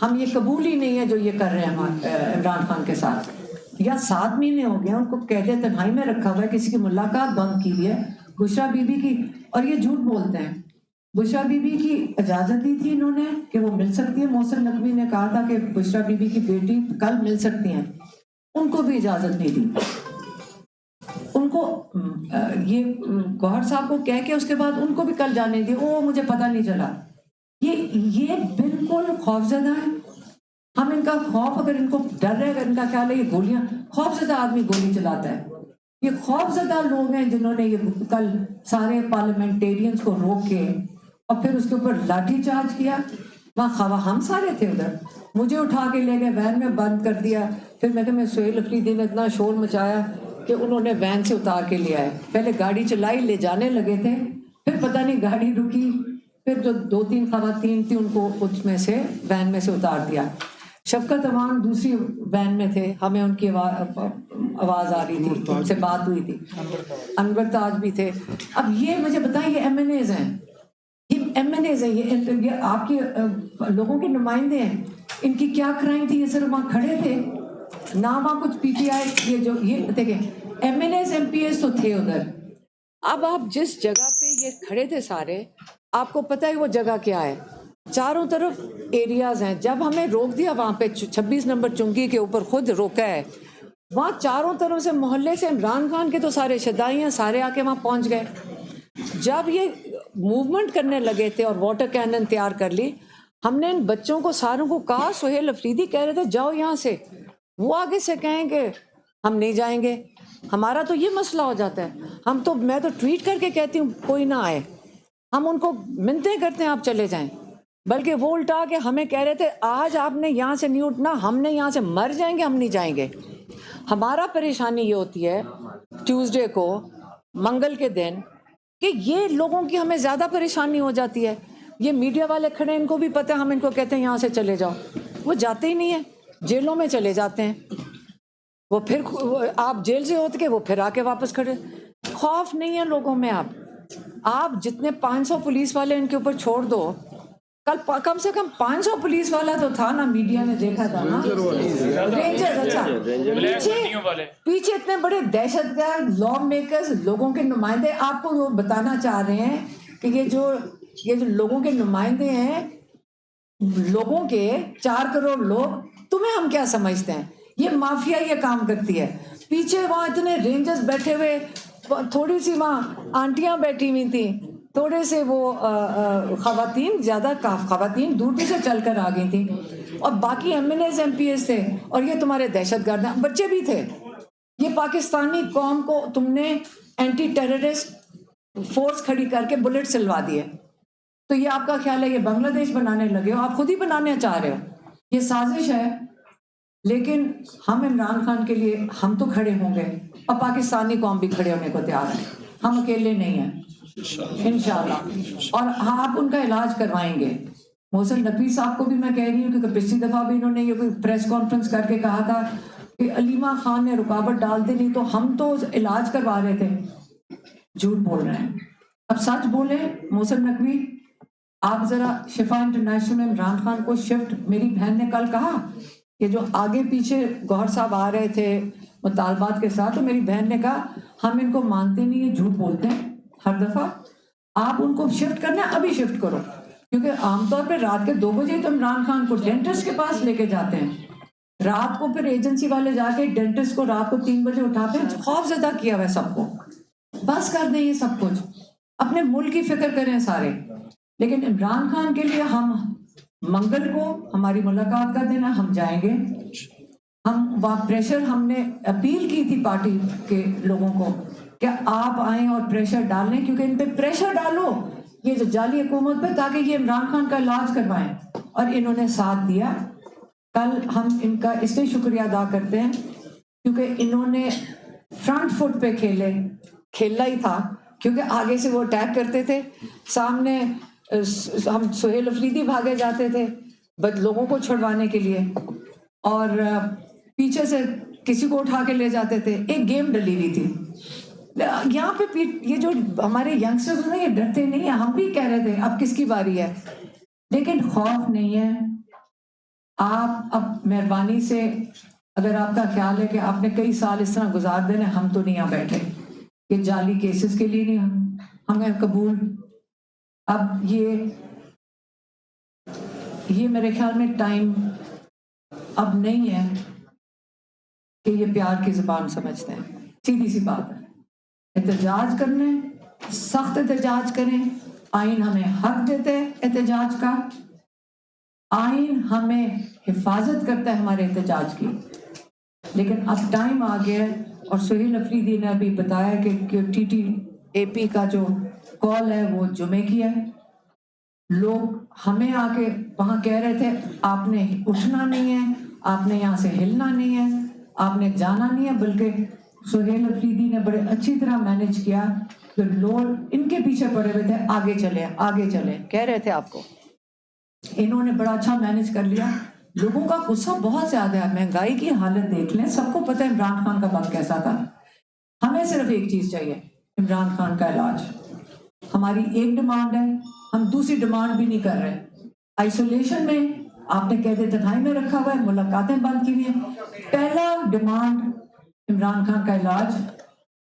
ہم یہ قبول ہی نہیں ہے جو یہ کر رہے ہیں عمران خان کے ساتھ. یا 7 مہینے ہو گئے ان کو قید تنہائی میں رکھا ہوا ہے. کسی کی ملاقات بند کی ہوئی ہے بشرا بی بی کی. اور یہ جھوٹ بولتے ہیں. بشرا بی بی کی اجازت دی تھی انہوں نے کہ وہ مل سکتی ہے. محسن نقوی نے کہا تھا کہ بشرا بی بی کی بیٹی کل مل سکتی ہیں. ان کو بھی اجازت نہیں دی. ان کو یہ گوہر صاحب کو کہہ کے اس کے بعد ان کو بھی کل جانے دی. مجھے پتہ نہیں چلا. یہ بالکل خوفزدہ ہے. ہم ان کا خوف اگر ان کو ڈر ہے اگر ان کا خیال ہے یہ گولیاں خوفزدہ آدمی گولی چلاتا ہے. یہ خوفزدہ لوگ ہیں جنہوں نے یہ کل سارے پارلیمنٹیرینز کو روک کے اور پھر اس کے اوپر لاٹھی چارج کیا. وہاں خواہ ہم سارے تھے ادھر. مجھے اٹھا کے لے گئے وین میں بند کر دیا. پھر میں سہیل افریدی نے اتنا شور مچایا کہ انہوں نے وین سے اتار کے لیا ہے. پہلے گاڑی چلائی لے جانے لگے تھے پھر پتہ نہیں گاڑی رکی پھر جو 2-3 خواتین تھیں ان کو اس میں سے وین میں سے اتار دیا. شفقت امان دوسری وین میں تھے. ہمیں ان کی آواز آ رہی تھی ان سے بات ہوئی تھی. انور تاج بھی تھے. اب یہ مجھے بتائیں یہ ایم این ایز ہیں یہ آپ کے لوگوں کے نمائندے ہیں. ان کی کیا کرائم تھی؟ یہ صرف وہاں کھڑے تھے نہ وہاں کچھ پی ٹی آئی یہ دیکھیں M N As M P S تو تھے ادھر. اب آپ جس جگہ پہ یہ کھڑے تھے سارے آپ کو پتہ ہے وہ جگہ کیا ہے؟ چاروں طرف ایریاز ہیں. جب ہمیں روک دیا وہاں پہ 26 نمبر چنگی کے اوپر خود روکا ہے وہاں چاروں طرف سے محلے سے عمران خان کے تو سارے شدائی ہیں سارے آ کے وہاں پہنچ گئے. جب یہ موومنٹ کرنے لگے تھے اور واٹر کینن تیار کر لی ہم نے ان بچوں کو ساروں کو کہا. سہیل افریدی کہہ رہے تھے جاؤ یہاں سے. وہ آگے سے کہیں کہ ہم نہیں جائیں گے. ہمارا تو یہ مسئلہ ہو جاتا ہے. میں تو ٹویٹ کر کے کہتی ہوں کوئی نہ آئے. ہم ان کو منتیں کرتے ہیں آپ چلے جائیں. بلکہ وہ الٹا کے ہمیں کہہ رہے تھے آج آپ نے یہاں سے نہیں اٹھنا ہم نے یہاں سے مر جائیں گے ہم نہیں جائیں گے. ہمارا پریشانی یہ ہوتی ہے ٹیوزڈے کو منگل کے دن کہ یہ لوگوں کی ہمیں زیادہ پریشانی ہو جاتی ہے. یہ میڈیا والے کھڑے ان کو بھی پتہ ہے ہم ان کو کہتے ہیں یہاں سے چلے جاؤ. وہ جاتے ہی نہیں ہیں, جیلوں میں چلے جاتے ہیں. وہ پھر آپ جیل سے ہوتے کہ وہ پھر آ کے واپس کھڑے. خوف نہیں ہے لوگوں میں. آپ جتنے 500 پولیس والے ان کے اوپر چھوڑ دو, کل کم سے کم 500 پولیس والا تو تھا نا, میڈیا نے دیکھا تھا نا, رینجر. اچھا, پیچھے اتنے بڑے دہشت گرد لا میکرز, لوگوں کے نمائندے. آپ کو وہ بتانا چاہ رہے ہیں کہ یہ جو لوگوں کے نمائندے ہیں, لوگوں کے 4 کروڑ لوگ, تمہیں ہم کیا سمجھتے ہیں؟ یہ مافیا یہ کام کرتی ہے. پیچھے وہاں اتنے رینجرز بیٹھے ہوئے, تھوڑی سی وہاں آنٹیاں بیٹھی ہوئی تھیں, تھوڑے سے وہ خواتین, زیادہ خواتین دور سے چل کر آ گئی تھیں, اور باقی M N As M P S تھے, اور یہ تمہارے دہشت گرد ہیں, بچے بھی تھے. یہ پاکستانی قوم کو تم نے اینٹی ٹیررسٹ فورس کھڑی کر کے بلٹ سلوا دیے. تو یہ آپ کا خیال ہے یہ بنگلہ دیش بنانے لگے ہو؟ آپ خود ہی بنانے چاہ رہے ہو. یہ سازش ہے. لیکن ہم عمران خان کے لیے ہم تو کھڑے ہوں گے, اور پاکستانی قوم بھی کھڑے ہونے کو تیار ہے. ہم اکیلے نہیں ہیں انشاءاللہ. اور ہاں, آپ ان کا علاج کروائیں گے. محسن نقوی صاحب کو بھی میں کہہ رہی ہوں, کیونکہ پچھلی دفعہ بھی انہوں نے یہ کوئی پریس کانفرنس کر کے کہا تھا کہ علیمہ خان نے رکاوٹ ڈال دی, نہیں تو ہم تو علاج کروا رہے تھے. جھوٹ بول رہے ہیں. اب سچ بولیں. محسن نقوی, آپ ذرا شفا انٹرنیشنل میں عمران خان کو شفٹ, میری بہن نے کل کہا کہ جو آگے پیچھے گوہر صاحب آ رہے تھے مطالبات کے ساتھ, تو میری بہن نے کہا ہم ان کو مانتے نہیں, یہ جھوٹ بولتے ہیں ہر دفعہ. آپ ان کو شفٹ کرنا ہے, ابھی شفٹ کرو. کیونکہ عام طور پہ رات کے 2 بجے تو عمران خان کو ڈینٹسٹ کے پاس لے کے جاتے ہیں, رات کو پھر ایجنسی والے جا کے ڈینٹسٹ کو رات کو 3 بجے اٹھاتے ہیں. خوف زدہ کیا ہوا ہے سب کو. بس کر دیں یہ سب کچھ, اپنے ملک کی فکر کریں سارے. لیکن عمران خان کے لیے ہم منگل کو ہماری ملاقات کا دن ہے, ہم جائیں گے. ہم وہاں پریشر, ہم نے اپیل کی تھی پارٹی کے لوگوں کو کہ آپ آئیں اور پریشر ڈالیں, کیونکہ ان پہ پریشر ڈالو یہ جو جعلی حکومت پہ, تاکہ یہ عمران خان کا علاج کروائیں. اور انہوں نے ساتھ دیا. کل ہم ان کا اس لیے شکریہ ادا کرتے ہیں کیونکہ انہوں نے فرنٹ فٹ پہ کھیلنا ہی تھا, کیونکہ آگے سے وہ اٹیک کرتے تھے, سامنے ہم سہیل افریدی بھاگے جاتے تھے لوگوں کو چھڑوانے کے لیے, اور پیچھے سے کسی کو اٹھا کے لے جاتے تھے. ایک گیم ڈلی ہوئی تھی یہاں پہ. یہ جو ہمارے ینگسٹرز ہیں یہ ڈرتے نہیں ہیں. ہم بھی کہہ رہے تھے اب کس کی باری ہے, لیکن خوف نہیں ہے. آپ اب مہربانی سے, اگر آپ کا خیال ہے کہ آپ نے کئی سال اس طرح گزار دینے, ہم تو نہیں یہاں بیٹھے یہ جعلی کیسز کے لیے, نہیں ہمیں قبول. اب یہ میرے خیال میں ٹائم اب نہیں ہے کہ یہ پیار کی زبان سمجھتے ہیں. سیدھی سی بات ہے, احتجاج کرنے, سخت احتجاج کریں. آئین ہمیں حق دیتے ہیں احتجاج کا, آئین ہمیں حفاظت کرتا ہے ہمارے احتجاج کی. لیکن اب ٹائم آ گیا ہے, اور سہیل افریدی نے ابھی بتایا کہ ٹی ٹی اے پی کا جو کال ہے وہ جمعے کی ہے. لوگ ہمیں آ کے وہاں کہہ رہے تھے آپ نے اٹھنا نہیں ہے, آپ نے یہاں سے ہلنا نہیں ہے, آپ نے جانا نہیں ہے. بلکہ سہیل افریدی نے بڑے اچھی طرح مینج کیا کہ لوگ ان کے پیچھے پڑے ہوئے تھے, آگے چلے آگے چلے کہہ رہے تھے آپ کو. انہوں نے بڑا اچھا مینج کر لیا. لوگوں کا غصہ بہت زیادہ ہے, مہنگائی کی حالت دیکھ لیں, سب کو پتہ ہے عمران خان کا وقت کیسا تھا. ہمیں صرف ایک چیز چاہیے, عمران خان کا علاج. ہماری ایک ڈیمانڈ ہے, ہم دوسری ڈیمانڈ بھی نہیں کر رہے. آئسولیشن میں آپ نے قید تنہائی میں رکھا ہوا ہے, ملاقاتیں بند کی ہوئی ہیں. پہلا ڈیمانڈ عمران خان کا علاج,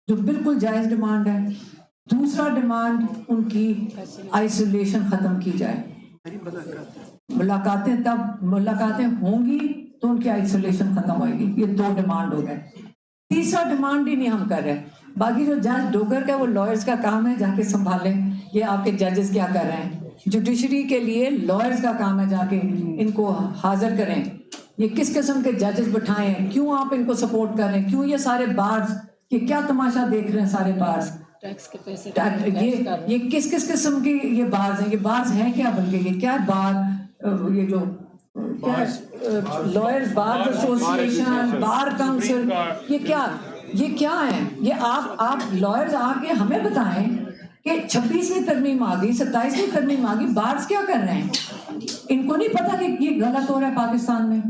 جو بالکل جائز ڈیمانڈ ہے. دوسرا ڈیمانڈ ان کی آئسولیشن ختم کی جائے. ملاقاتیں ہوں گی تو ان کی آئسولیشن ختم ہوئے گی. یہ 2 ڈیمانڈ ہو گئے. تیسرا ڈیمانڈ ہی نہیں ہم کر رہے. باقی جو جج ڈوگر کا وہ لائرز کا کام ہے, جا کے سنبھالیں. یہ آپ کے ججز کیا کر رہے ہیں, جوڈیشری کے لیے لائرز کا کام ہے, جا کے ان کو حاضر کریں. یہ کس قسم کے ججز بٹھائیں, کیوں آپ ان کو سپورٹ کر رہے ہیں, کیوں یہ سارے بارز, یہ کیا تماشا دیکھ رہے ہیں سارے بارز. یہ کس قسم کی یہ بارز ہیں, یہ بارز ہیں کیا, بلکہ یہ کیا بار, یہ جو لائرز بار ایسوسیشن, بار کاؤنسل, یہ کیا ہیں. یہ آپ لائرز آ کے ہمیں بتائیں کہ 26ویں ترمیم آ گئی, 27ویں ترمیم آ گئی, بارز کیا کر رہے ہیں؟ ان کو نہیں پتا کہ یہ غلط ہو رہا ہے پاکستان میں.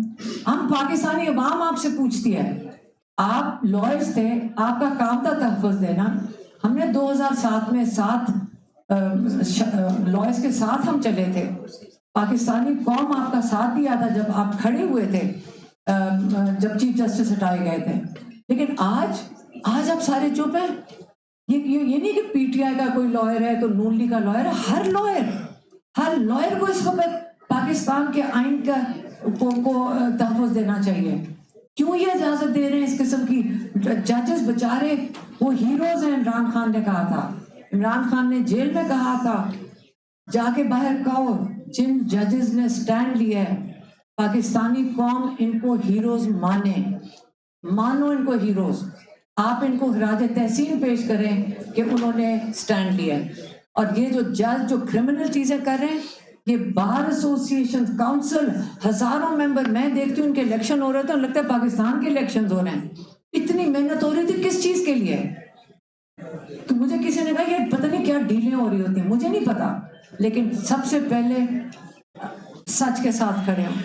ہم پاکستانی عوام آپ سے پوچھتی ہے, آپ لائرز تھے, آپ کا کام تھا تحفظ دینا. ہم نے 2007 میں 7 لائرز کے ساتھ ہم چلے تھے. پاکستانی قوم آپ کا ساتھ دیا تھا جب آپ کھڑے ہوئے تھے, جب چیف جسٹس ہٹائے گئے تھے. لیکن آج آپ سارے چپ ہیں. یہ نہیں کہ پی ٹی آئی کا کوئی لائر ہے تو نون لیگ کا لائر ہے. ہر لائر کو اس وقت پاکستان کے آئین کو تحفظ دینا چاہیے. کیوں یہ اجازت دے رہے ہیں اس قسم کی؟ ججز بچارے وہ ہیروز ہیں. عمران خان نے کہا تھا, عمران خان نے جیل میں کہا تھا, جا کے باہر کہو جن ججز نے سٹینڈ لیا ہے, پاکستانی قوم ان کو ہیروز مانو ان کو ہیروز. آپ ان کو خراج تحسین پیش کریں کہ انہوں نے سٹینڈ لیا ہے. اور یہ جو جج جو کرمنل چیزیں کر رہے ہیں, یہ بار ایسوسیشن کاؤنسل ہزاروں ممبر, میں دیکھتی ہوں ان کے الیکشن ہو رہے تھے, لگتا ہے پاکستان کے الیکشنز ہو رہے ہیں. اتنی محنت ہو رہی تھی کس چیز کے لیے؟ تو مجھے کسی نے کہا یہ پتہ نہیں کیا ڈیلیں ہو رہی ہوتی ہیں, مجھے نہیں پتا. لیکن سب سے پہلے سچ کے ساتھ کھڑے ہوں,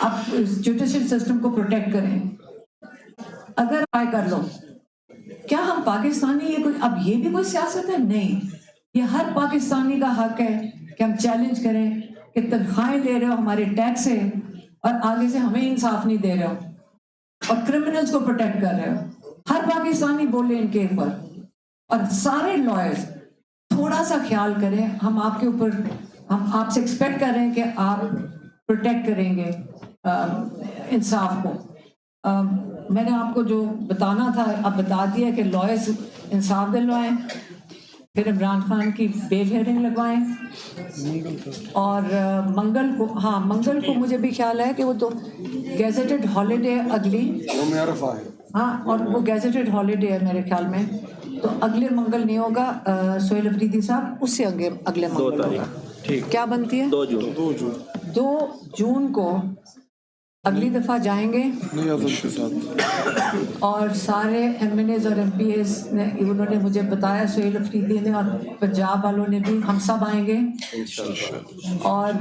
آپ جوڈیشل سسٹم کو پروٹیکٹ کریں. اگر آئے کر لو, کیا ہم پاکستانی اب یہ بھی کوئی سیاست ہے؟ نہیں, یہ ہر پاکستانی کا حق ہے کہ ہم چیلنج کریں کہ تنخواہیں لے رہے ہو ہمارے ٹیکس سے, اور آگے سے ہمیں انصاف نہیں دے رہے ہو, اور کرمنلز کو پروٹیکٹ کر رہے ہو. ہر پاکستانی بولے ان کے اوپر. اور سارے لائرز تھوڑا سا خیال کریں. ہم آپ کے اوپر, ہم آپ سے ایکسپیکٹ کر رہے ہیں کہ آپ پروٹیکٹ کریں گے انصاف کو. میں نے آپ کو جو بتانا تھا اب بتا دیا کہ لائرز انصاف دلوائیں, پھر عمران خان کی بیل ہیئرنگ لگوائیں, اور منگل کو مجھے بھی خیال ہے کہ وہ تو گیزیٹڈ ہالیڈے اگلی, ہاں, اور وہ گیزیٹڈ ہالیڈے ہے میرے خیال میں, تو اگلے منگل نہیں ہوگا سہیل افریدی صاحب, اس سے اگلے منگل ہوگا. کیا بنتی ہے 2 جون کو اگلی دفعہ جائیں گے, اور سارے ایم این ایز اور ایم پی ایز نے, انہوں نے مجھے بتایا, سہیل افریدی نے اور پنجاب والوں نے بھی, ہم سب آئیں گے. اور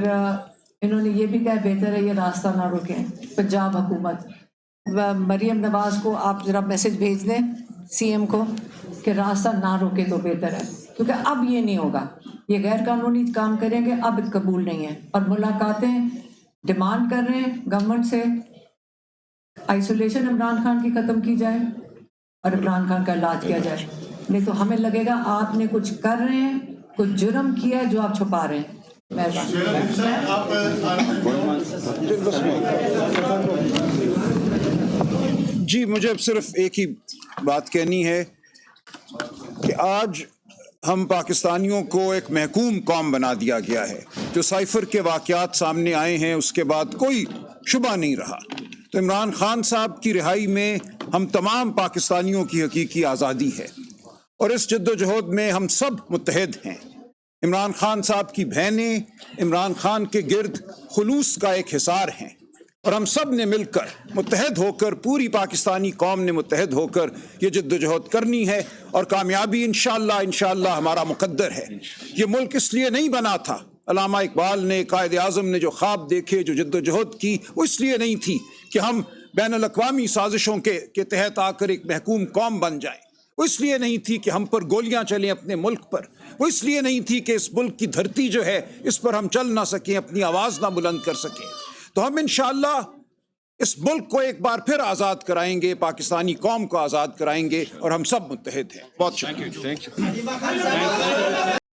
انہوں نے یہ بھی کہا بہتر ہے یہ راستہ نہ رکیں. پنجاب حکومت, مریم نواز کو آپ ذرا میسج بھیج دیں سی ایم کو کہ راستہ نہ روکے تو بہتر ہے, کیونکہ اب یہ نہیں ہوگا. یہ غیر قانونی کام کریں گے, اب قبول نہیں ہے. اور ملاقاتیں ڈیمانڈ کر رہے ہیں گورنمنٹ سے, آئسولیشن عمران خان کی ختم کی جائے اور عمران خان کا علاج کیا جائے. نہیں تو ہمیں لگے گا آپ نے کچھ کر رہے ہیں, کچھ جرم کیا ہے جو آپ چھپا رہے ہیں. جی, مجھے صرف ایک ہی بات کہنی ہے کہ آج ہم پاکستانیوں کو ایک محکوم قوم بنا دیا گیا ہے. جو سائفر کے واقعات سامنے آئے ہیں اس کے بعد کوئی شبہ نہیں رہا. تو عمران خان صاحب کی رہائی میں ہم تمام پاکستانیوں کی حقیقی آزادی ہے, اور اس جد و جہد میں ہم سب متحد ہیں. عمران خان صاحب کی بہنیں عمران خان کے گرد خلوص کا ایک حصار ہیں, اور ہم سب نے مل کر متحد ہو کر, پوری پاکستانی قوم نے متحد ہو کر یہ جد و جہد کرنی ہے, اور کامیابی انشاءاللہ ہمارا مقدر ہے. یہ ملک اس لیے نہیں بنا تھا, علامہ اقبال نے, قائد اعظم نے جو خواب دیکھے, جو جد و جہد کی, وہ اس لیے نہیں تھی کہ ہم بین الاقوامی سازشوں کے تحت آ کر ایک محکوم قوم بن جائیں. وہ اس لیے نہیں تھی کہ ہم پر گولیاں چلیں اپنے ملک پر. وہ اس لیے نہیں تھی کہ اس ملک کی دھرتی جو ہے اس پر ہم چل نہ سکیں, اپنی آواز نہ بلند کر سکیں. تو ہم انشاءاللہ اس ملک کو ایک بار پھر آزاد کرائیں گے, پاکستانی قوم کو آزاد کرائیں گے, اور ہم سب متحد ہیں. بہت شکریہ.